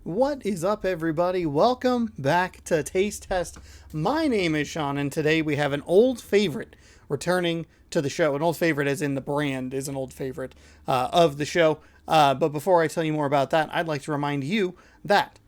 What is up, everybody? Welcome back to Taste Test. My name is Sean, and today we have an old favorite returning to the show. An old favorite, as in the brand, is an old favorite of the show. But before I tell you more about that, I'd like to remind you that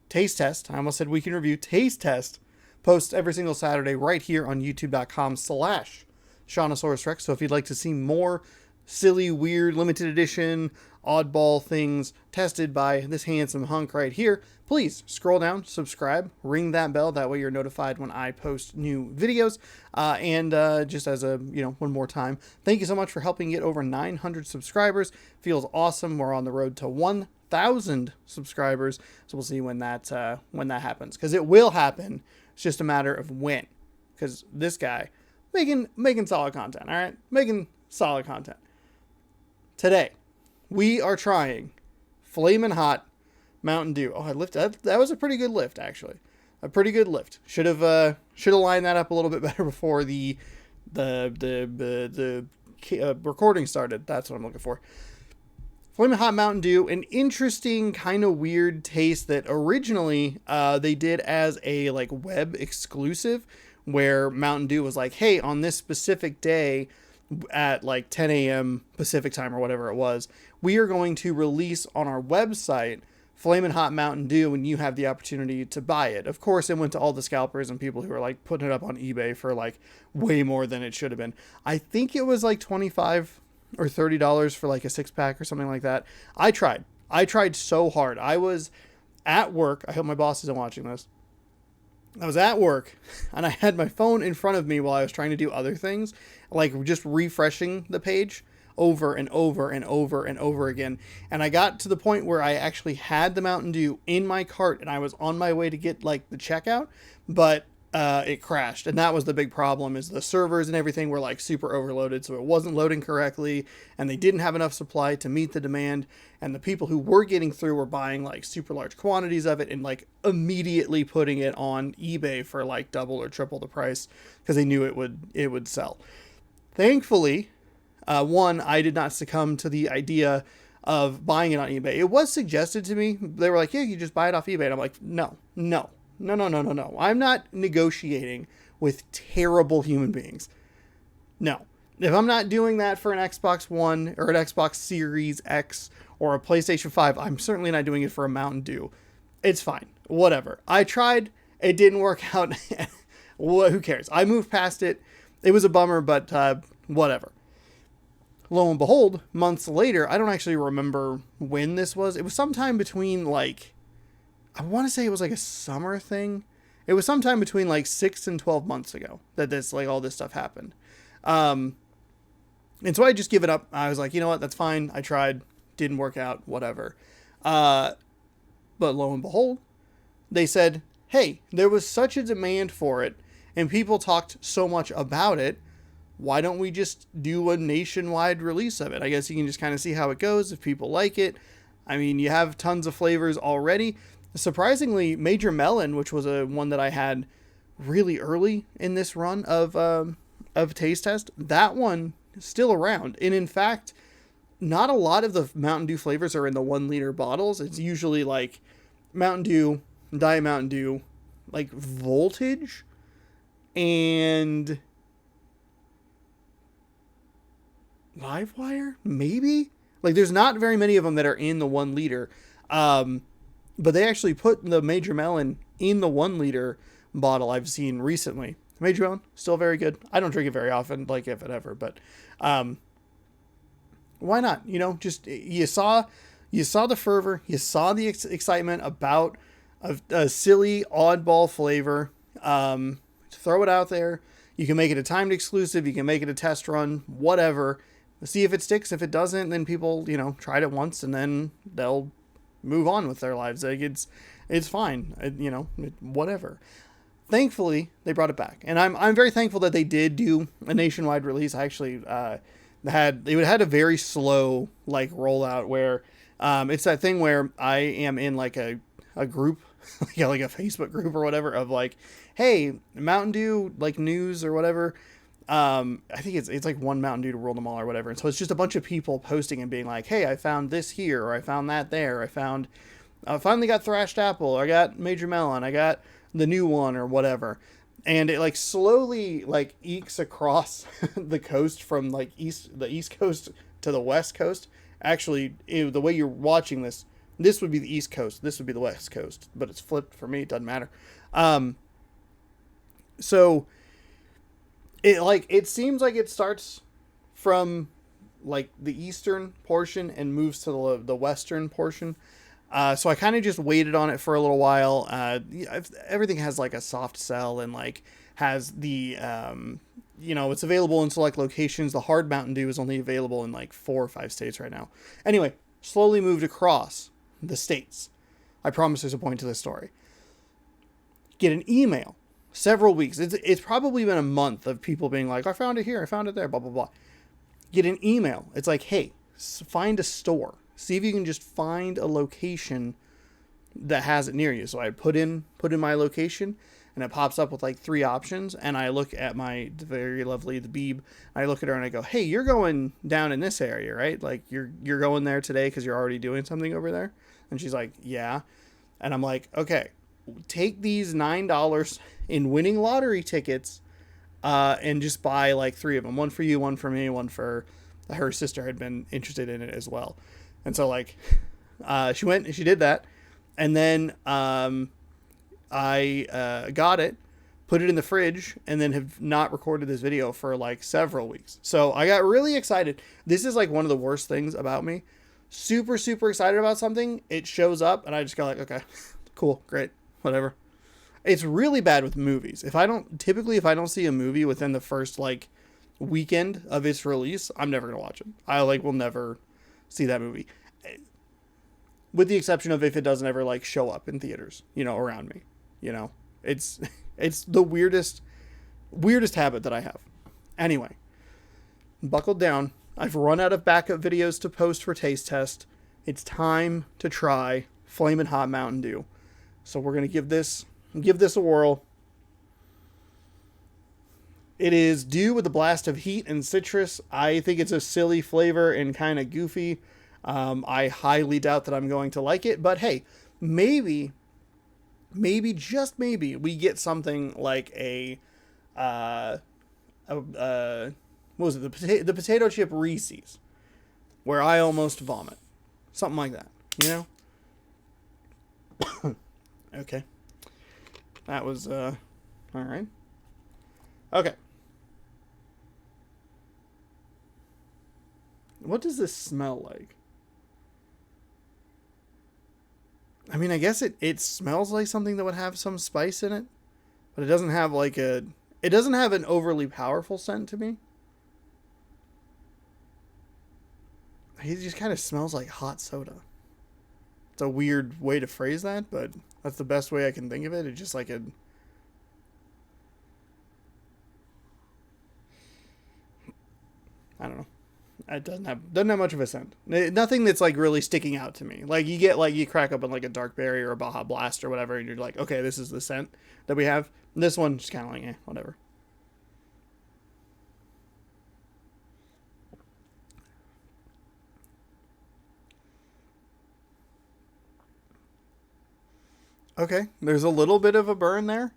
Taste Test, I almost said Week in Review, Taste Test posts every single Saturday right here on youtube.com/Shaunosaurus Rex. So if you'd like to see more silly, weird, limited edition, oddball things tested by this handsome hunk right here, please scroll down, subscribe, ring that bell. That way you're notified when I post new videos. And just as a, one more time, thank you so much for helping get over 900 subscribers. Feels awesome. We're on the road to 1,000 subscribers. So we'll see when that happens, because it will happen. It's just a matter of when, because this guy making solid content. All right. Making solid content. Today, we are trying Flamin Hot Mountain Dew. Oh, I lifted. That was a pretty good lift, actually. A pretty good lift. Should have lined that up a little bit better before the recording started. That's what I'm looking for. Flamin Hot Mountain Dew, an interesting kind of weird taste that originally they did as a web exclusive, where Mountain Dew was like, hey, on this specific day at 10 a.m. Pacific time or whatever it was, we are going to release on our website Flamin' Hot Mountain Dew, and you have the opportunity to buy it. Of course, it went to all the scalpers and people who are putting it up on eBay for way more than it should have been. I think it was $25 or $30 for a 6-pack or something like that. I tried so hard. I was at work. I hope my boss isn't watching this. I was at work and I had my phone in front of me while I was trying to do other things, just refreshing the page over and over and over and over again. And I got to the point where I actually had the Mountain Dew in my cart and I was on my way to get the checkout, but it crashed. And that was the big problem, is the servers and everything were super overloaded. So it wasn't loading correctly and they didn't have enough supply to meet the demand. And the people who were getting through were buying super large quantities of it and immediately putting it on eBay for double or triple the price, because they knew it would sell. Thankfully, I did not succumb to the idea of buying it on eBay. It was suggested to me. They were like, yeah, you just buy it off eBay. And I'm like, no. I'm not negotiating with terrible human beings. No. If I'm not doing that for an Xbox One or an Xbox Series X or a PlayStation 5, I'm certainly not doing it for a Mountain Dew. It's fine. Whatever. I tried. It didn't work out. Who cares? I moved past it. It was a bummer, but whatever. Lo and behold, months later, I don't actually remember when this was. It was sometime between I want to say it was a summer thing. It was sometime between 6 and 12 months ago that this all this stuff happened. And so I just give it up. I was like, you know what? That's fine. I tried. Didn't work out. Whatever. But lo and behold, they said, hey, there was such a demand for it and people talked so much about it. Why don't we just do a nationwide release of it? I guess you can just kind of see how it goes if people like it. I mean, you have tons of flavors already. Surprisingly, Major Melon, which was one that I had really early in this run of Taste Test, that one is still around. And in fact, not a lot of the Mountain Dew flavors are in the 1-liter bottles. It's usually Mountain Dew, Diet Mountain Dew, Voltage, and Livewire, maybe? There's not very many of them that are in the 1-liter. But they actually put the Major Melon in the 1-liter bottle I've seen recently. Major Melon, still very good. I don't drink it very often, if it ever, but why not? Just you saw the fervor, you saw the excitement about a silly oddball flavor. Throw it out there. You can make it a timed exclusive. You can make it a test run, whatever. See if it sticks. If it doesn't, then people, tried it once and then they'll move on with their lives. It's fine. Whatever. Thankfully, they brought it back, and I'm very thankful that they did do a nationwide release. I actually had a very slow rollout where it's that thing where I am in a group, a Facebook group or whatever of hey, Mountain Dew news or whatever. I think it's one Mountain Dew to rule them all or whatever. And so it's just a bunch of people posting and being like, hey, I found this here, or I found that there. I found I finally got Thrashed Apple. I got Major Melon. I got the new one or whatever. And it like slowly like ekes across the coast from like the east coast to the west coast. Actually, the way you're watching this, this would be the east coast. This would be the west coast, but it's flipped for me. It doesn't matter. So it seems like it starts from like the eastern portion and moves to the western portion. So I kind of just waited on it for a little while. Everything has like a soft sell and like has the, it's available in select locations. The hard Mountain Dew is only available in like 4 or 5 states right now. Anyway, slowly moved across the states. I promise there's a point to this story. Get an email. Several weeks. It's probably been a month of people being like, I found it here. I found it there. Blah, blah, blah. Get an email. It's like, hey, find a store. See if you can just find a location that has it near you. So I put in my location, and it pops up with like 3 options. And I look at the very lovely the Beeb. I look at her and I go, hey, you're going down in this area, right? Like you're going there today because you're already doing something over there. And she's like, yeah. And I'm like, okay, take these $9 in winning lottery tickets, and just buy like 3 of them. One for you, one for me, one for her sister had been interested in it as well. And so like, she went and she did that. And then, I got it, put it in the fridge, and then have not recorded this video for like several weeks. So I got really excited. This is like one of the worst things about me. Super, super excited about something. It shows up and I just go like, okay, cool, great, whatever. It's really bad with movies. If I don't see a movie within the first like weekend of its release, I'm never going to watch it. I like will never see that movie. With the exception of if it doesn't ever like show up in theaters, around me, it's the weirdest habit that I have. Anyway, buckled down. I've run out of backup videos to post for taste test. It's time to try Flamin Hot Mountain Dew. So we're going to give this a whirl. It is dew with a blast of heat and citrus. I think it's a silly flavor and kind of goofy. I highly doubt that I'm going to like it, but hey, maybe just maybe we get something like what was it? The potato chip Reese's, where I almost vomit. Something like that, Okay. That was, all right. Okay. What does this smell like? I mean, I guess it smells like something that would have some spice in it, but it doesn't have it doesn't have an overly powerful scent to me. It just kind of smells like hot soda. It's a weird way to phrase that, but that's the best way I can think of it. It's just like I don't know. It doesn't have much of a scent. Nothing that's like really sticking out to me. Like you crack open like a dark berry or a Baja Blast or whatever, and you're like, okay, this is the scent that we have. And this one just kind of like, whatever. Okay, there's a little bit of a burn there.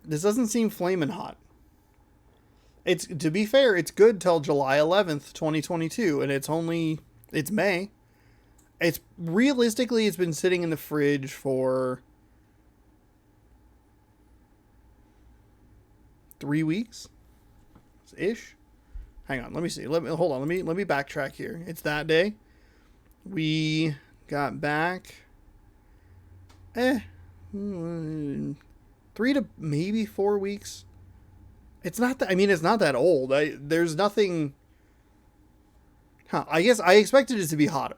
This doesn't seem flaming hot. It's, to be fair, it's good till July 11th, 2022, and it's May. It's realistically, it's been sitting in the fridge for 3 weeks ish. Hang on, let me see. Hold on. Let me backtrack here. It's that day. We got back 3 to maybe 4 weeks. It's not that, it's not that old. There's nothing. I guess I expected it to be hotter.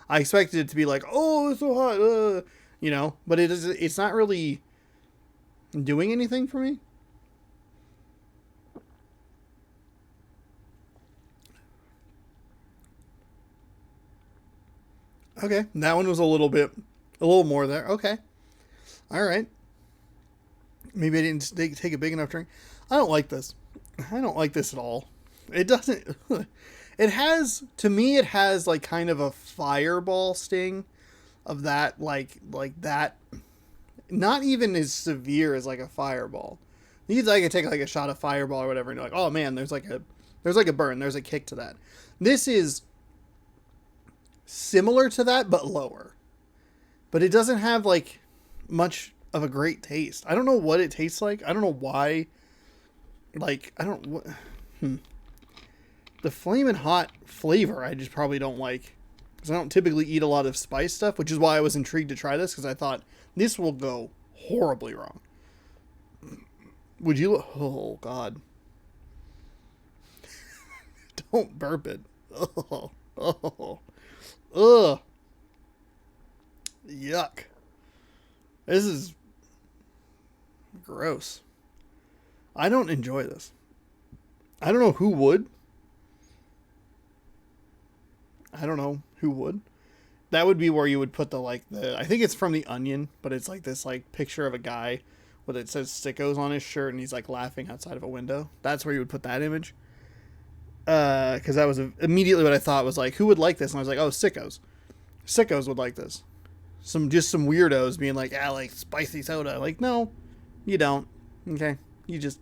I expected it to be like, oh, it's so hot, but it's not really doing anything for me. Okay, that one was a little more there. Okay, all right. Maybe I didn't take a big enough drink. I don't like this. I don't like this at all. It doesn't. It has, to me, it has like kind of a fireball sting of that, like that. Not even as severe as like a fireball. These I could take like a shot of fireball or whatever, and you're like, oh man, there's like a burn, there's a kick to that. This is similar to that, but lower. But it doesn't have like much of a great taste. I don't know what it tastes like. I don't know why. Like, I don't. The Flamin Hot flavor, I just probably don't like. Because I don't typically eat a lot of spice stuff, which is why I was intrigued to try this, because I thought this will go horribly wrong. Would you? Oh, God. Don't burp it. Oh. Ugh. Yuck. This is gross. I don't enjoy this. I don't know who would. I don't know who would. That would be where you would put I think it's from The Onion, but it's like this like picture of a guy with it says sickos on his shirt and he's like laughing outside of a window. That's where you would put that image. Because that was immediately what I thought was like, who would like this? And I was like, oh, sickos. Sickos would like this. Some weirdos being like, like spicy soda. Like, no, you don't. Okay, you just.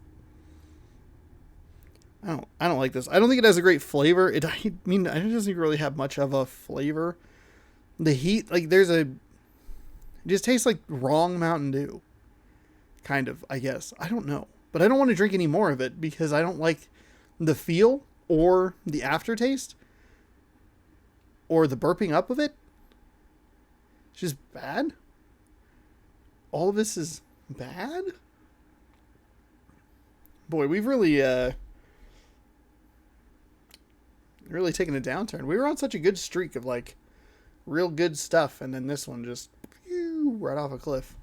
I don't like this. I don't think it has a great flavor. It doesn't really have much of a flavor. The heat, like, it just tastes like wrong Mountain Dew. Kind of, I guess. I don't know. But I don't want to drink any more of it because I don't like the feel or the aftertaste or the burping up of it. It's just bad. All of this is bad. Boy, we've really taken a downturn. We were on such a good streak of like real good stuff, and then this one just right off a cliff.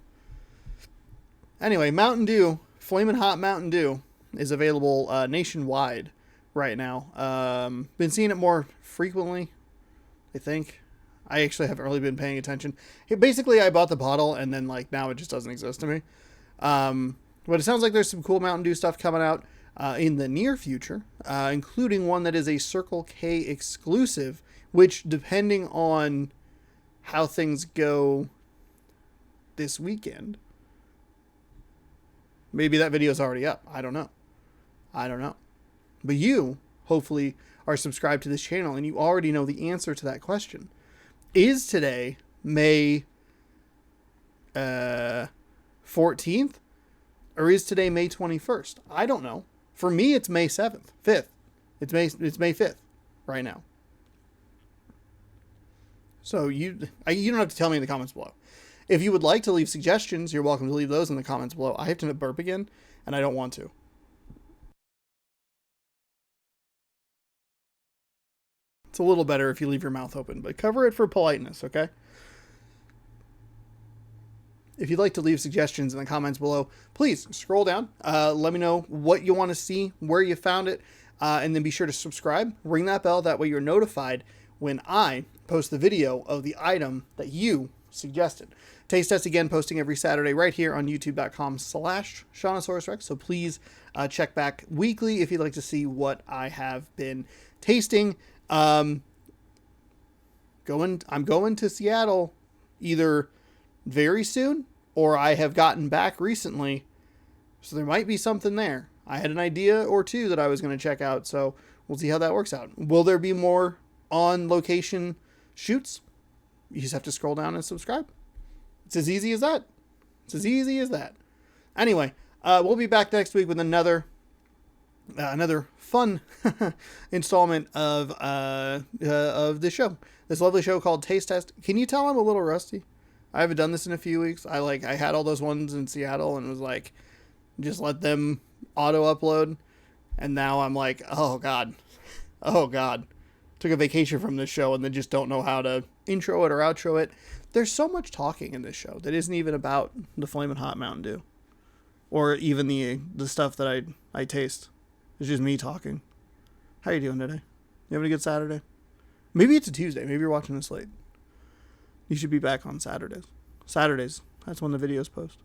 Anyway, Mountain Dew, Flamin' Hot Mountain Dew, is available nationwide right now. Been seeing it more frequently, I think. I actually haven't really been paying attention. Basically, I bought the bottle, and then like now it just doesn't exist to me. But it sounds like there's some cool Mountain Dew stuff coming out in the near future, including one that is a Circle K exclusive, which, depending on how things go this weekend, maybe that video is already up. I don't know. But you, hopefully, are subscribed to this channel, and you already know the answer to that question. Is today May 14th? Or is today May 21st? I don't know. For me, it's May 7th, 5th. It's May 5th right now. So you don't have to tell me in the comments below. If you would like to leave suggestions, you're welcome to leave those in the comments below. I have to burp again, and I don't want to. It's a little better if you leave your mouth open, but cover it for politeness, okay? If you'd like to leave suggestions in the comments below, please scroll down. Let me know what you want to see, where you found it, and then be sure to subscribe. Ring that bell. That way you're notified when I post the video of the item that you suggested. Taste test again, posting every Saturday right here on youtube.com/ShaunosaurusRex. So please check back weekly if you'd like to see what I have been tasting. I'm going to Seattle either very soon or I have gotten back recently, so there might be something there. I had an idea or two that I was going to check out, so we'll see how that works out. Will there be more on location shoots? You just have to scroll down and subscribe. It's as easy as that. Anyway, we'll be back next week with another fun installment of this show. This lovely show called Taste Test. Can you tell I'm a little rusty? I haven't done this in a few weeks. I had all those ones in Seattle and was like, just let them auto upload. And now I'm like, oh God. Took a vacation from this show and then just don't know how to intro it or outro it. There's so much talking in this show that isn't even about the Flamin' Hot Mountain Dew. Or even the stuff that I taste. It's just me talking. How you doing today? You having a good Saturday? Maybe it's a Tuesday. Maybe you're watching this late. You should be back on Saturdays. That's when the videos post.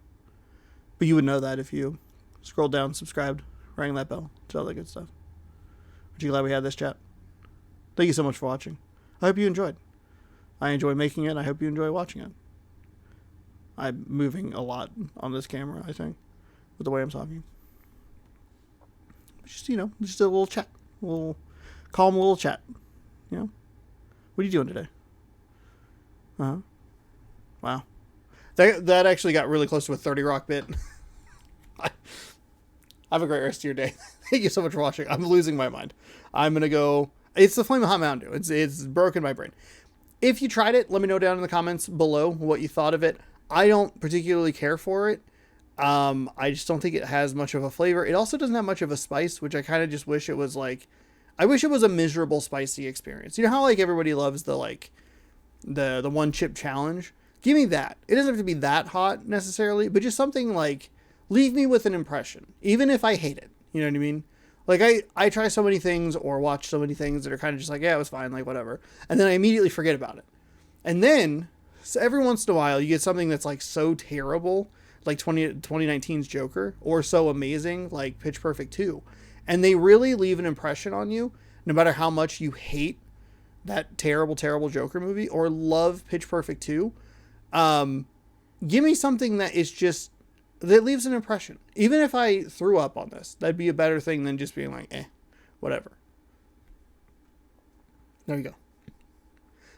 But you would know that if you scrolled down, subscribed, rang that bell, all that good stuff. Aren't you glad we had this chat? Thank you so much for watching. I hope you enjoyed. I enjoy making it. I hope you enjoy watching it. I'm moving a lot on this camera, I think, with the way I'm talking. Just, just a little chat. A little calm little chat. What are you doing today? Uh-huh. Wow. That actually got really close to a 30 rock bit. Have a great rest of your day. Thank you so much for watching. I'm losing my mind. I'm going to go... It's the Flamin Hot Mountain Dew. It's broken my brain. If you tried it, let me know down in the comments below what you thought of it. I don't particularly care for it. I just don't think it has much of a flavor. It also doesn't have much of a spice, which I kind of just wish it was like... I wish it was a miserable spicy experience. You know how like everybody loves the one chip challenge? Give me that. It doesn't have to be that hot necessarily, but just something like... Leave me with an impression, even if I hate it. You know what I mean? Like, I try so many things or watch so many things that are kind of just like, yeah, it was fine, like, whatever. And then I immediately forget about it. And then, so every once in a while, you get something that's, like, so terrible, like 2019's Joker, or so amazing, like Pitch Perfect 2. And they really leave an impression on you, no matter how much you hate that terrible, terrible Joker movie, or love Pitch Perfect 2. Give me something that is just... that leaves an impression. Even if I threw up on this, that'd be a better thing than just being like, whatever. There you go.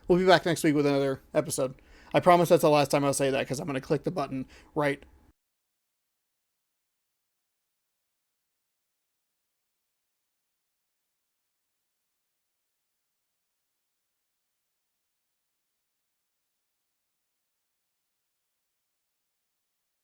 We'll be back next week with another episode. I promise that's the last time I'll say that, because I'm going to click the button right